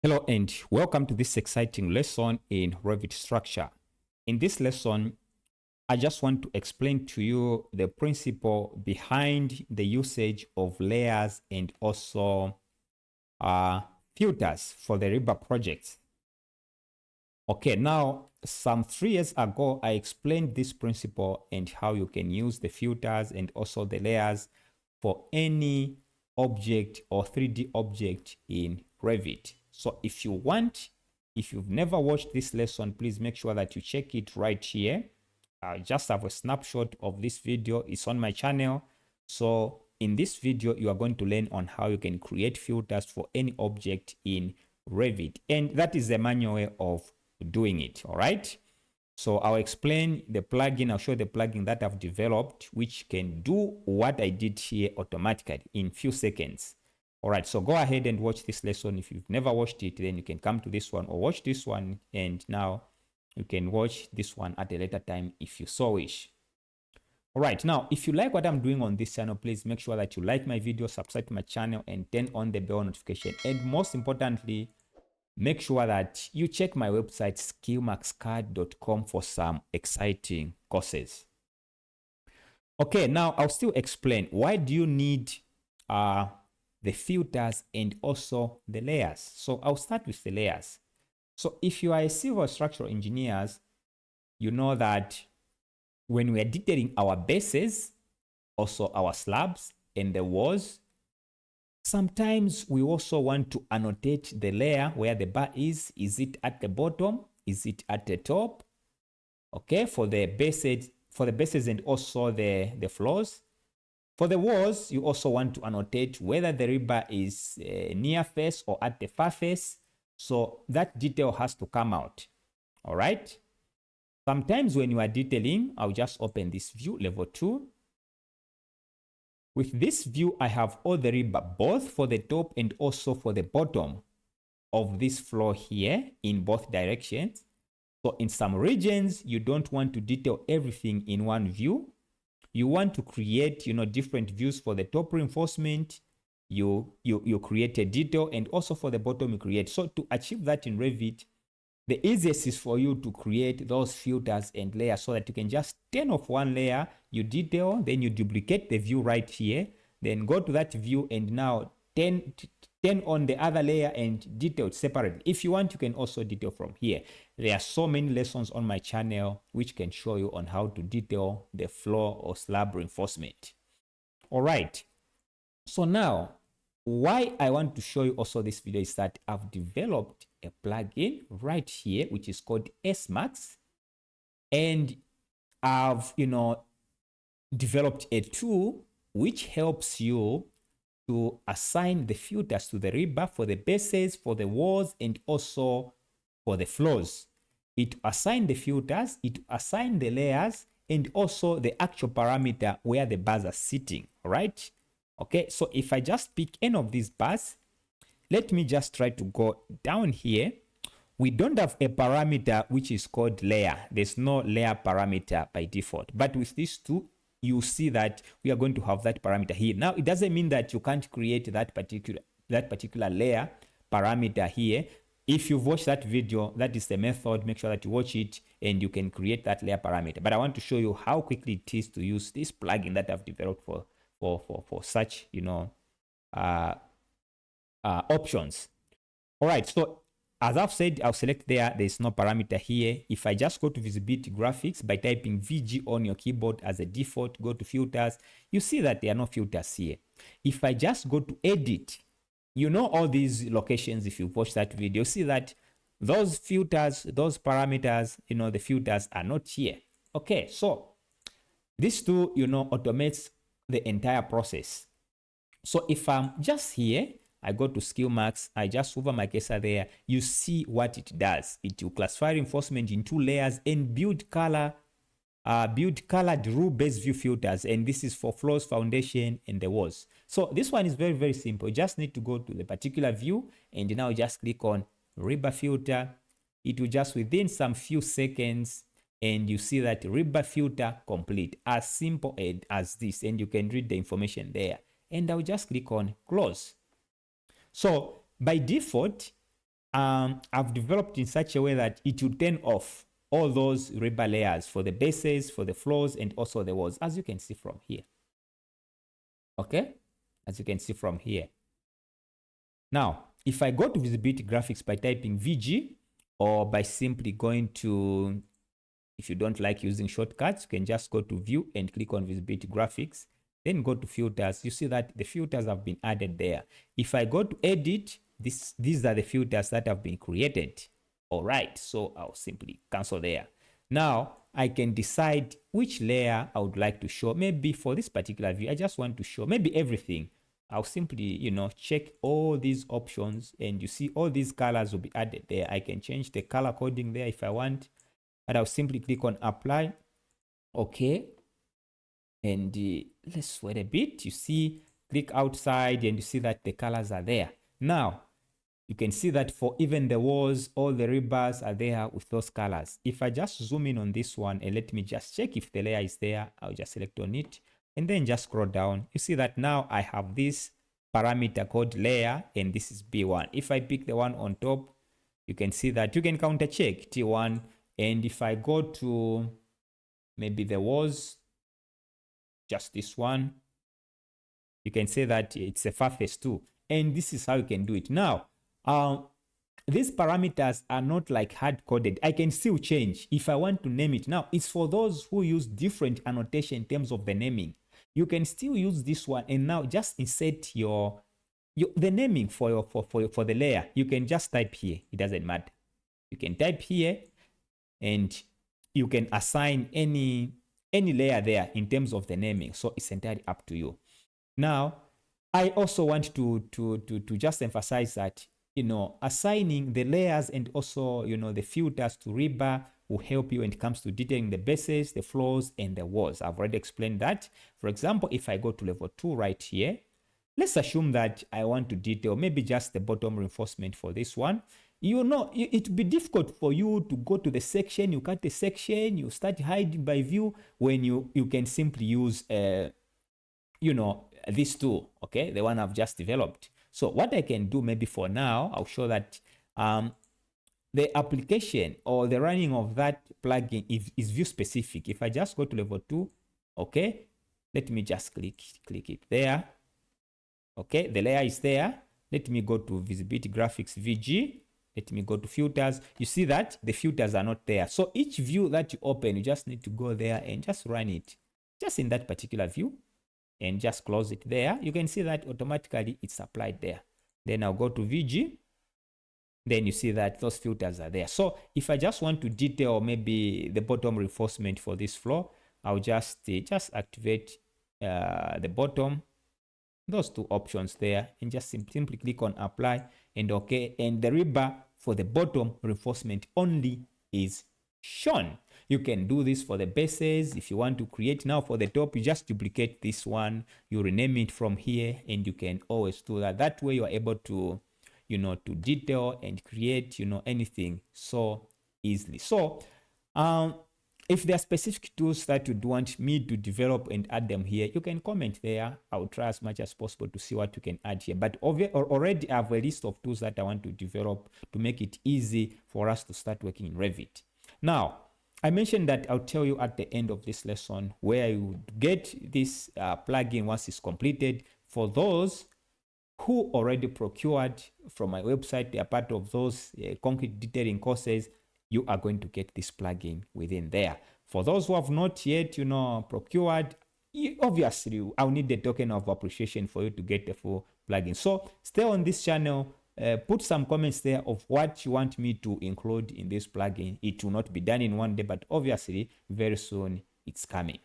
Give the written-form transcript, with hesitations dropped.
Hello and welcome to this exciting lesson in Revit Structure. In this lesson, I just want to explain to you the principle behind the usage of layers and also filters for the Rebar projects. Okay, now some 3 years ago, I explained this principle and how you can use the filters and also the layers for any object or 3D object in Revit. So if you've never watched this lesson, please make sure that you check it right here. I just have a snapshot of this video. It's on my channel. So in this video, you are going to learn on how you can create filters for any object in Revit. And that is the manual way of doing it. All right. So I'll explain the plugin. I'll show the plugin that I've developed, which can do what I did here automatically in few seconds. All right, so go ahead and watch this lesson. If you've never watched it, then you can come to this one or watch this one. And now you can watch this one at a later time if you so wish. All right, now, if you like what I'm doing on this channel, please make sure that you like my video, subscribe to my channel, and turn on the bell notification. And most importantly, make sure that you check my website, skillmaxcard.com, for some exciting courses. Okay, now I'll still explain why do you need the filters and also the layers. So I'll start with the layers. So if you are a civil structural engineer, you know that when we are detailing our bases, also our slabs and the walls, sometimes we also want to annotate the layer where the bar is. Is it at the bottom? Is it at the top? Okay, for the bases and also the floors. For the walls, you also want to annotate whether the rebar is near face or at the far face. So that detail has to come out. All right. Sometimes when you are detailing, I'll just open this view, level 2. With this view, I have all the rebar, both for the top and also for the bottom of this floor here in both directions. So in some regions, you don't want to detail everything in one view. You want to create, different views for the top reinforcement. You create a detail, and also for the bottom you create. So to achieve that in Revit, the easiest is for you to create those filters and layers so that you can just turn off one layer, you detail, then you duplicate the view right here, then go to that view and now turn on the other layer and detail it separately. If you want, you can also detail from here. There are so many lessons on my channel which can show you on how to detail the floor or slab reinforcement. All right. So now, why I want to show you also this video is that I've developed a plugin right here, which is called SMax. And I've, developed a tool which helps you to assign the filters to the rebar for the bases, for the walls, and also for the floors. It assign the filters, it assign the layers, and also the actual parameter where the bars are sitting, right? Okay, so if I just pick any of these bars, let me just try to go down here. We don't have a parameter which is called layer. There's no layer parameter by default. But with these two, you see that we are going to have that parameter here. Now, it doesn't mean that you can't create that particular layer parameter here. If you've watched that video, that is the method. Make sure that you watch it and you can create that layer parameter. But I want to show you how quickly it is to use this plugin that I've developed for such, options. All right, so as I've said, I'll select there's no parameter here. If I just go to visibility graphics by typing VG on your keyboard as a default, go to filters, you see that there are no filters here. If I just go to edit, all these locations, if you watch that video, you see that those filters, those parameters, the filters are not here. Okay, so this tool, automates the entire process. So if I'm just here, I go to Skillmax, I just hover my cursor there, you see what it does. It will classify reinforcement in 2 layers and build colored rule-based view filters. And this is for floors, foundation, and the walls. So this one is very, very simple. You just need to go to the particular view and now just click on Rebar filter. It will just within some few seconds, and you see that Rebar filter complete, as simple as this, and you can read the information there. And I'll just click on close. So by default, I've developed in such a way that it will turn off all those rebar layers for the bases, for the floors, and also the walls, as you can see from here. Okay, as you can see from here. Now, if I go to visibility graphics by typing VG, or by simply going to, if you don't like using shortcuts, you can just go to view and click on visibility graphics, then go to filters. You see that the filters have been added there. If I go to edit, these are the filters that have been created. All right, so I'll simply cancel there. Now I can decide which layer I would like to show. Maybe for this particular view, I just want to show maybe everything. I'll simply, check all these options, and you see all these colors will be added there. I can change the color coding there if I want, but I'll simply click on apply. Okay. And let's wait a bit. You see, click outside and you see that the colors are there. Now, you can see that for even the walls, all the rebars are there with those colors. If I just zoom in on this one and let me just check if the layer is there, I'll just select on it and then just scroll down. You see that now I have this parameter called layer, and this is B1. If I pick the one on top, you can see that you can counter check T1. And if I go to maybe the walls, just this one, you can say that it's a surface too. And this is how you can do it. Now, these parameters are not like hard-coded. I can still change if I want to name it. Now, it's for those who use different annotation in terms of the naming. You can still use this one, and now just insert the naming for the layer. You can just type here. It doesn't matter. You can type here, and you can assign any layer there in terms of the naming. So it's entirely up to you. Now, I also want to just emphasize that, assigning the layers and also, the filters to rebar will help you when it comes to detailing the bases, the floors, and the walls. I've already explained that. For example, if I go to level 2 right here, let's assume that I want to detail maybe just the bottom reinforcement for this one. It would be difficult for you to go to the section, you cut the section, you start hiding by view, when you can simply use, this tool, okay, the one I've just developed. So what I can do maybe for now, I'll show that the application or the running of that plugin is view specific. If I just go to level 2, okay, let me just click it there. Okay, the layer is there. Let me go to visibility graphics VG. Let me go to filters. You see that the filters are not there. So each view that you open, you just need to go there and just run it just in that particular view and just close it there. You can see that automatically it's applied there. Then I'll go to VG. Then you see that those filters are there. So if I just want to detail maybe the bottom reinforcement for this floor, I'll just activate the bottom, those two options there, and just simply click on apply and okay. And the rebar for the bottom reinforcement only is shown. You can do this for the bases. If you want to create now for the top, you just duplicate this one, you rename it from here, and you can always do that. That way you are able to, to detail and create, anything so easily. So, if there are specific tools that you'd want me to develop and add them here, you can comment there. I'll try as much as possible to see what you can add here. But already I have a list of tools that I want to develop to make it easy for us to start working in Revit. Now, I mentioned that I'll tell you at the end of this lesson where you would get this plugin once it's completed. For those who already procured from my website, they are part of those concrete detailing courses, you are going to get this plugin within there. For those who have not yet, procured, obviously, I'll need the token of appreciation for you to get the full plugin. So stay on this channel, put some comments there of what you want me to include in this plugin. It will not be done in one day, but obviously, very soon it's coming.